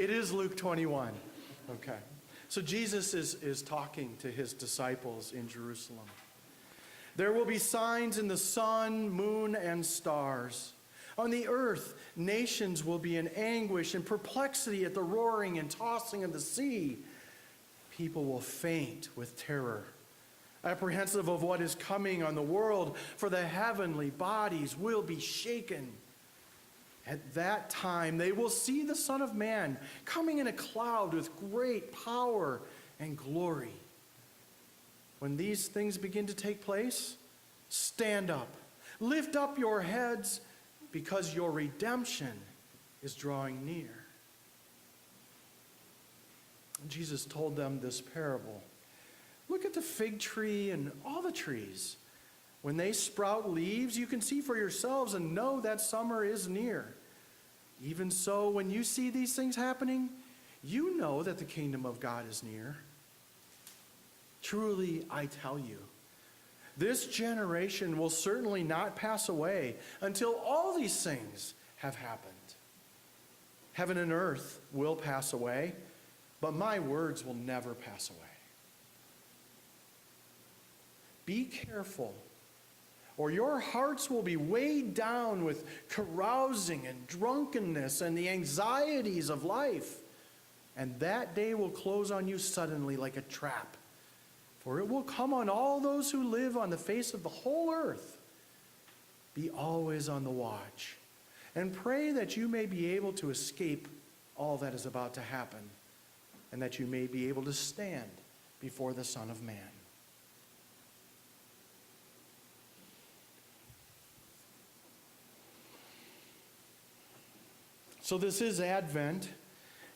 It is Luke 21. Okay. So Jesus is talking to his disciples in Jerusalem. There will be signs in the sun, moon, and stars. On the earth, nations will be in anguish and perplexity at the roaring and tossing of the sea. People will faint with terror, apprehensive of what is coming on the world, for the heavenly bodies will be shaken. At that time, they will see the Son of Man coming in a cloud with great power and glory. When these things begin to take place, stand up, lift up your heads, because your redemption is drawing near. Jesus told them this parable. Look at the fig tree and all the trees. When they sprout leaves, you can see for yourselves and know that summer is near. Even so, when you see these things happening, you know that the kingdom of God is near. Truly, I tell you, this generation will certainly not pass away until all these things have happened. Heaven and earth will pass away, but my words will never pass away. Be careful, or your hearts will be weighed down with carousing and drunkenness and the anxieties of life, and that day will close on you suddenly like a trap. For it will come on all those who live on the face of the whole earth. Be always on the watch, and pray that you may be able to escape all that is about to happen, and that you may be able to stand before the Son of Man. So this is Advent,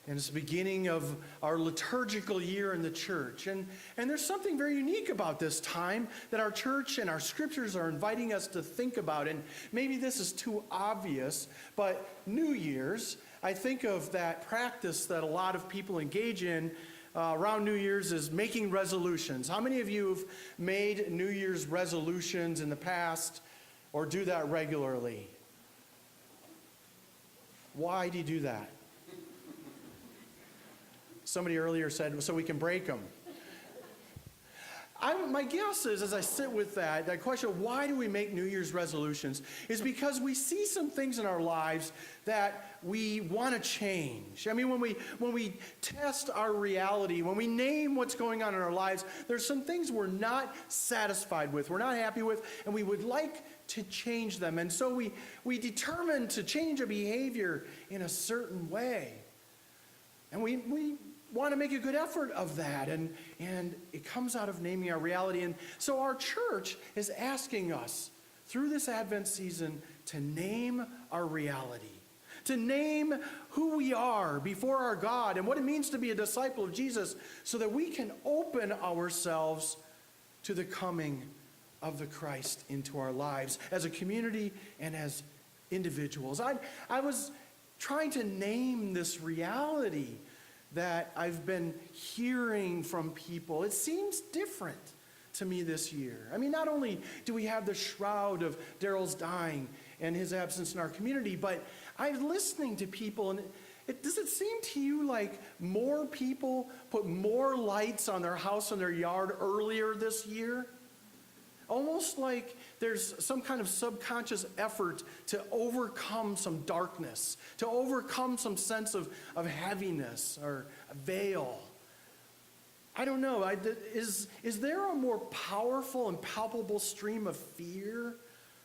and it's the beginning of our liturgical year in the church. And there's something very unique about this time that our church and our scriptures are inviting us to think about. And maybe this is too obvious, but New Year's, I think of that practice that a lot of people engage in around New Year's is making resolutions. How many of you have made New Year's resolutions in the past or do that regularly? Why do you do that? Somebody earlier said, so we can break them. My guess is, as I sit with that question of why do we make New Year's resolutions, is because we see some things in our lives that we want to change. I mean, when we test our reality, when we name what's going on in our lives, there's some things we're not satisfied with, we're not happy with, and we would like to change them. And so we determine to change a behavior in a certain way. And we want to make a good effort of that, and it comes out of naming our reality. And so our church is asking us through this Advent season to name our reality, to name who we are before our God and what it means to be a disciple of Jesus, so that we can open ourselves to the coming of the Christ into our lives as a community and as individuals. I was trying to name this reality that I've been hearing from people. It seems different to me this year. I mean, not only do we have the shroud of Daryl's dying and his absence in our community, but I'm listening to people, and does it seem to you like more people put more lights on their house and their yard earlier this year? Almost like there's some kind of subconscious effort to overcome some darkness, to overcome some sense of heaviness or a veil. I don't know. Is there a more powerful and palpable stream of fear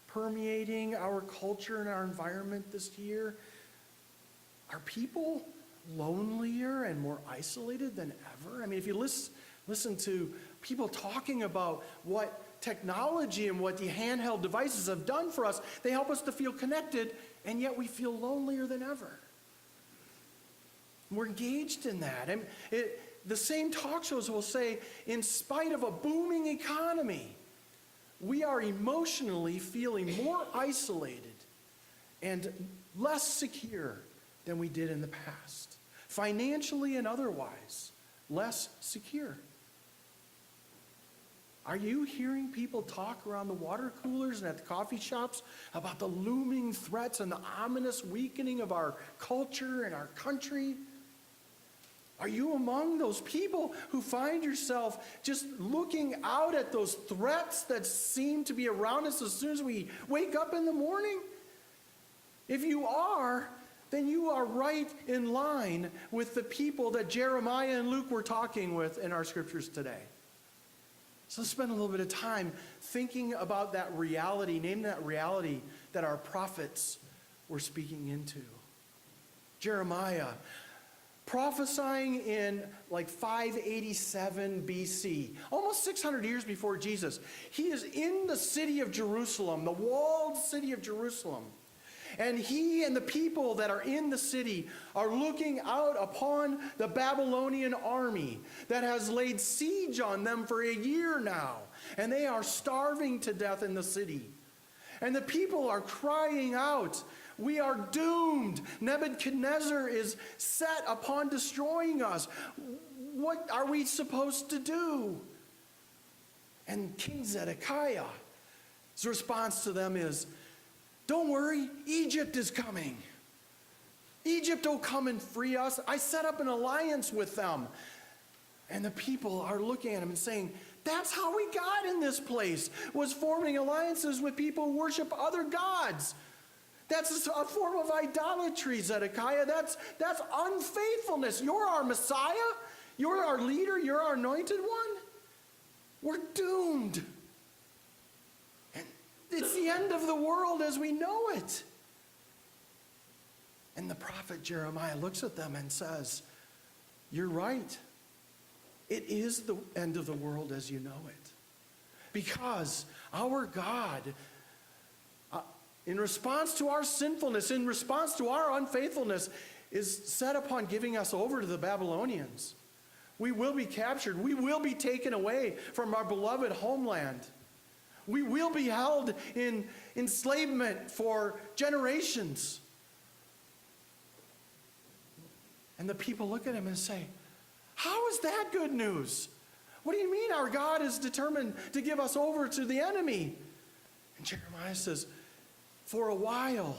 permeating our culture and our environment this year? Are people lonelier and more isolated than ever? I mean, if you listen to people talking about what technology and what the handheld devices have done for us, they help us to feel connected, and yet we feel lonelier than ever. We're engaged in that. And the same talk shows will say, in spite of a booming economy, we are emotionally feeling more isolated and less secure than we did in the past. Financially and otherwise, less secure. Are you hearing people talk around the water coolers and at the coffee shops about the looming threats and the ominous weakening of our culture and our country? Are you among those people who find yourself just looking out at those threats that seem to be around us as soon as we wake up in the morning? If you are, then you are right in line with the people that Jeremiah and Luke were talking with in our scriptures today. So let's spend a little bit of time thinking about that reality, name that reality that our prophets were speaking into. Jeremiah, prophesying in like 587 BC, almost 600 years before Jesus. He is in the city of Jerusalem, the walled city of Jerusalem. And he and the people that are in the city are looking out upon the Babylonian army that has laid siege on them for a year now. And they are starving to death in the city. And the people are crying out, "We are doomed. Nebuchadnezzar is set upon destroying us. What are we supposed to do?" And King Zedekiah's response to them is, "Don't worry, Egypt is coming. Egypt will come and free us. I set up an alliance with them." And the people are looking at him and saying, "That's how we got in this place, was forming alliances with people who worship other gods. That's a form of idolatry, Zedekiah. That's unfaithfulness. You're our Messiah. You're our leader. You're our anointed one. We're doomed. And it's the end of the world as we know it." And the prophet Jeremiah looks at them and says, "You're right. It is the end of the world as you know it. Because our God, in response to our sinfulness, in response to our unfaithfulness, is set upon giving us over to the Babylonians. We will be captured. We will be taken away from our beloved homeland. We will be held in enslavement for generations." And the people look at him and say, "How is that good news? What do you mean our God is determined to give us over to the enemy?" And Jeremiah says, "For a while,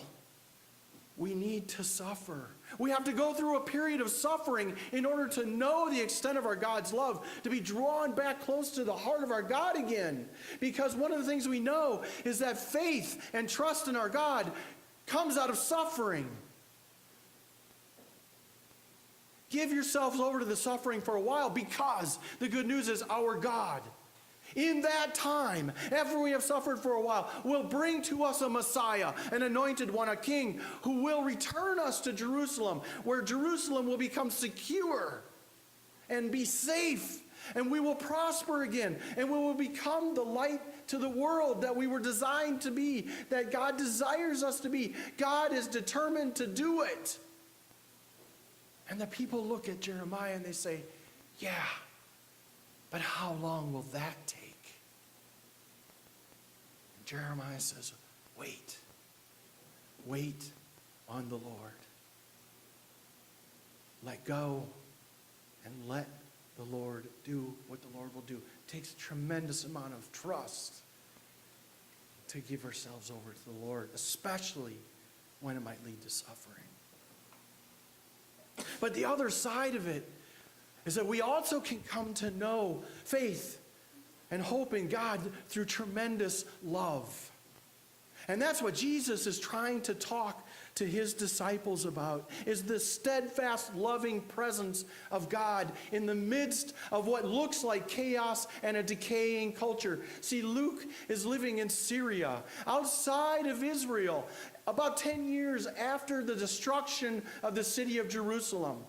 we need to suffer. We have to go through a period of suffering in order to know the extent of our God's love, to be drawn back close to the heart of our God again. Because one of the things we know is that faith and trust in our God comes out of suffering. Give yourselves over to the suffering for a while, because the good news is our God, in that time, after we have suffered for a while, will bring to us a Messiah, an anointed one, a king, who will return us to Jerusalem, where Jerusalem will become secure and be safe, and we will prosper again, and we will become the light to the world that we were designed to be, that God desires us to be. God is determined to do it." And the people look at Jeremiah and they say, "Yeah, but how long will that take?" And Jeremiah says, "Wait. Wait on the Lord. Let go and let the Lord do what the Lord will do." It takes a tremendous amount of trust to give ourselves over to the Lord, especially when it might lead to suffering. But the other side of it is that we also can come to know faith and hope in God through tremendous love. And that's what Jesus is trying to talk to his disciples about, is the steadfast, loving presence of God in the midst of what looks like chaos and a decaying culture. See, Luke is living in Syria, outside of Israel, about 10 years after the destruction of the city of Jerusalem.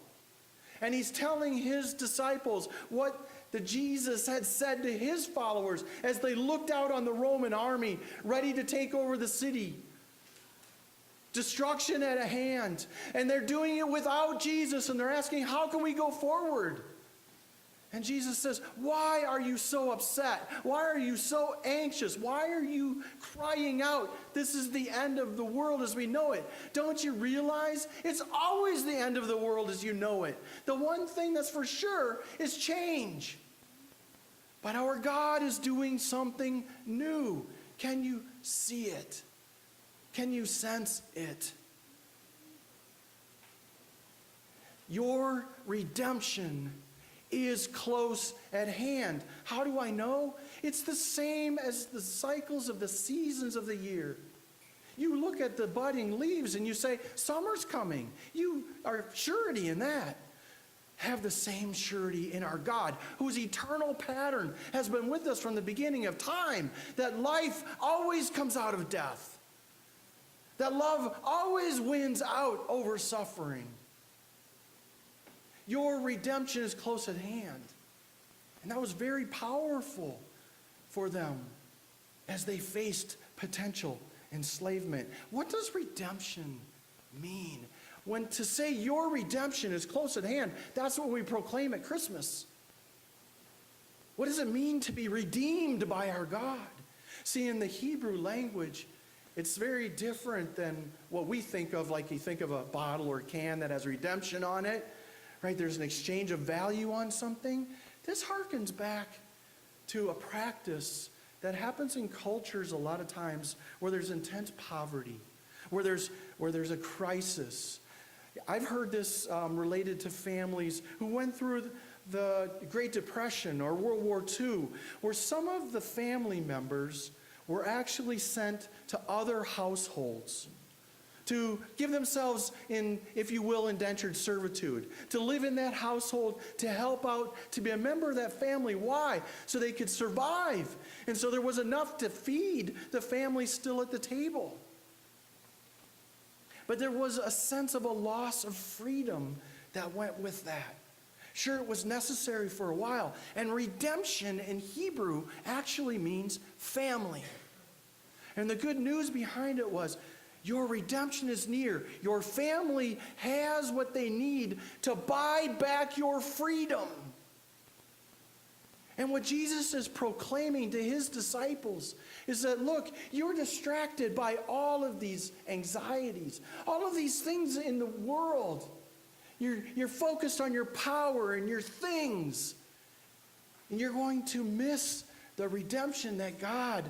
And he's telling his disciples what Jesus had said to his followers as they looked out on the Roman army ready to take over the city. Destruction at hand. And they're doing it without Jesus, and they're asking, "How can we go forward?" And Jesus says, "Why are you so upset? Why are you so anxious? Why are you crying out? This is the end of the world as we know it. Don't you realize it's always the end of the world as you know it? The one thing that's for sure is change. But our God is doing something new. Can you see it? Can you sense it?" Your redemption is close at hand. How do I know? It's the same as the cycles of the seasons of the year. You look at the budding leaves and you say, summer's coming. You are surety in that. Have the same surety in our God, whose eternal pattern has been with us from the beginning of time, that life always comes out of death, that love always wins out over suffering. Your redemption is close at hand. And that was very powerful for them as they faced potential enslavement. What does redemption mean? When to say your redemption is close at hand, that's what we proclaim at Christmas. What does it mean to be redeemed by our God? See, in the Hebrew language, it's very different than what we think of, like you think of a bottle or can that has redemption on it, right? There's an exchange of value on something. This harkens back to a practice that happens in cultures a lot of times where there's intense poverty, where there's a crisis. I've heard this related to families who went through the Great Depression or World War II, where some of the family members were actually sent to other households to give themselves in, if you will, indentured servitude, to live in that household, to help out, to be a member of that family. Why? So they could survive. And so there was enough to feed the family still at the table. But there was a sense of a loss of freedom that went with that. Sure, it was necessary for a while. And redemption in Hebrew actually means family. And the good news behind it was, your redemption is near. Your family has what they need to buy back your freedom. And what Jesus is proclaiming to his disciples is that, look, you're distracted by all of these anxieties, all of these things in the world. You're focused on your power and your things. And you're going to miss the redemption that God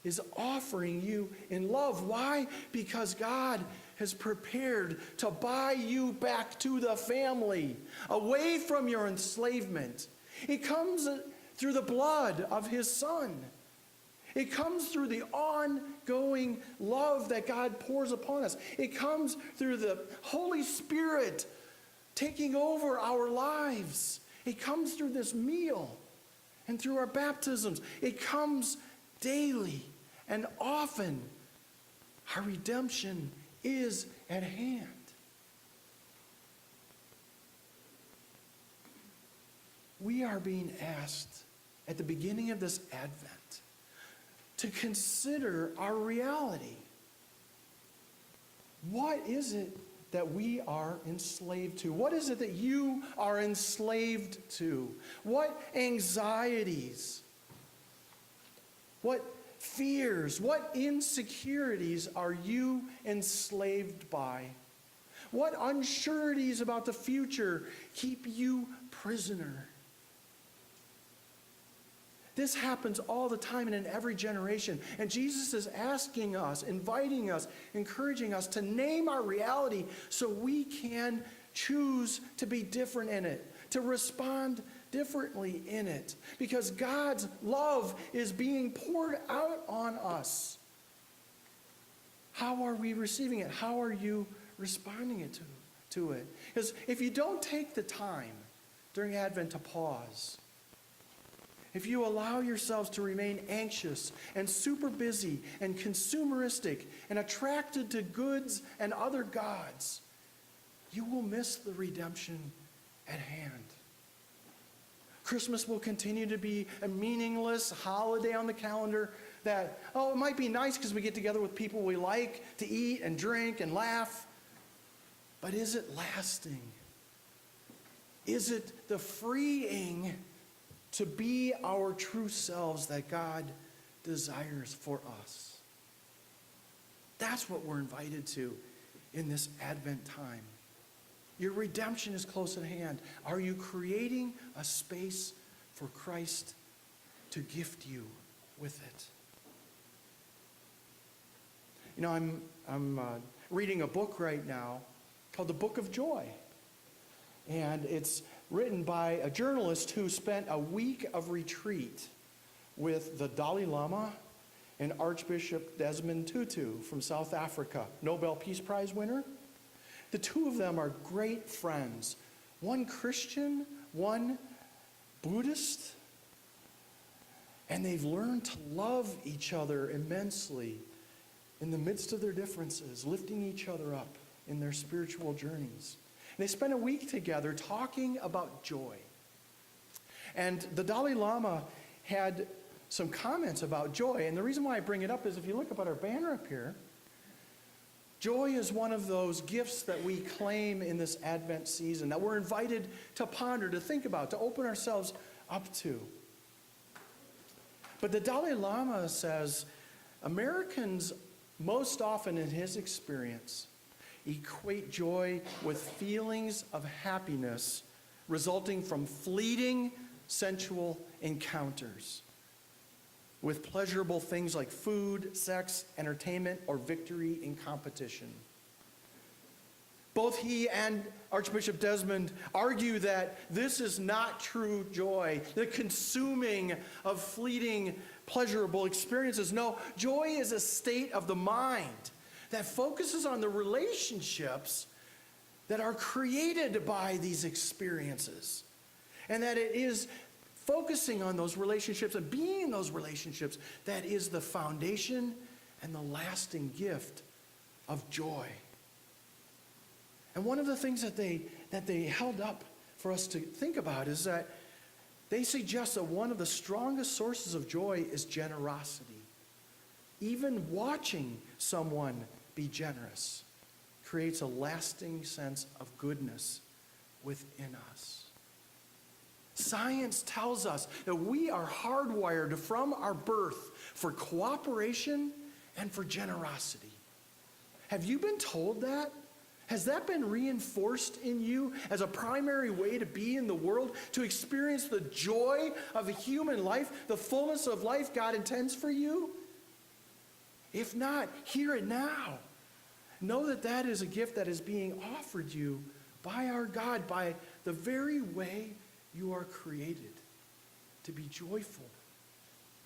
is offering you in love. Why? Because God has prepared to buy you back to the family, away from your enslavement. It comes through the blood of his Son. It comes through the ongoing love that God pours upon us. It comes through the Holy Spirit taking over our lives. It comes through this meal and through our baptisms. It comes daily and often. Our redemption is at hand. We are being asked at the beginning of this Advent to consider our reality. What is it that we are enslaved to? What is it that you are enslaved to? What anxieties? What fears? What insecurities are you enslaved by? What unsureties about the future keep you prisoner? This happens all the time and in every generation. And Jesus is asking us, inviting us, encouraging us to name our reality so we can choose to be different in it, to respond differently in it. Because God's love is being poured out on us. How are we receiving it? How are you responding to it? Because if you don't take the time during Advent to pause, if you allow yourselves to remain anxious and super busy and consumeristic and attracted to goods and other gods, you will miss the redemption at hand. Christmas will continue to be a meaningless holiday on the calendar that, it might be nice because we get together with people we like to eat and drink and laugh. But is it lasting? Is it the freeing to be our true selves that God desires for us? That's what we're invited to in this Advent time. Your redemption is close at hand. Are you creating a space for Christ to gift you with it? You know, I'm reading a book right now called The Book of Joy. And it's written by a journalist who spent a week of retreat with the Dalai Lama and Archbishop Desmond Tutu from South Africa, Nobel Peace Prize winner. The two of them are great friends. One Christian, one Buddhist. And they've learned to love each other immensely in the midst of their differences, lifting each other up in their spiritual journeys. And they spent a week together talking about joy. And the Dalai Lama had some comments about joy. And the reason why I bring it up is if you look up at our banner up here, joy is one of those gifts that we claim in this Advent season, that we're invited to ponder, to think about, to open ourselves up to. But the Dalai Lama says Americans, most often in his experience, equate joy with feelings of happiness resulting from fleeting sensual encounters with pleasurable things like food, sex, entertainment, or victory in competition. Both he and Archbishop Desmond argue that this is not true joy, the consuming of fleeting, pleasurable experiences. No, joy is a state of the mind that focuses on the relationships that are created by these experiences. And that it is focusing on those relationships and being in those relationships that is the foundation and the lasting gift of joy. And one of the things that they held up for us to think about is that they suggest that one of the strongest sources of joy is generosity. Even watching someone be generous creates a lasting sense of goodness within us. Science tells us that we are hardwired from our birth for cooperation and for generosity. Have you been told that? Has that been reinforced in you as a primary way to be in the world, to experience the joy of a human life, the fullness of life God intends for you? If not, hear it now. Know that that is a gift that is being offered you by our God, by the very way you are created to be joyful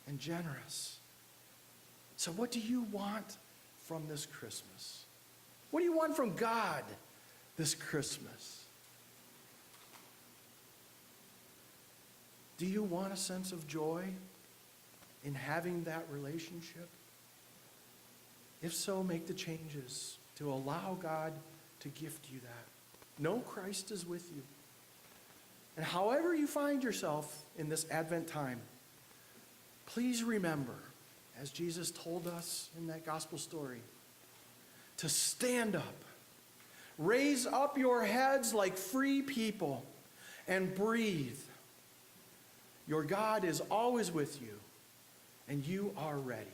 and generous. So what do you want from this Christmas? What do you want from God this Christmas? Do you want a sense of joy in having that relationship? If so, make the changes to allow God to gift you that. Know Christ is with you. And however you find yourself in this Advent time, please remember, as Jesus told us in that gospel story, to stand up, raise up your heads like free people, and breathe. Your God is always with you, and you are ready.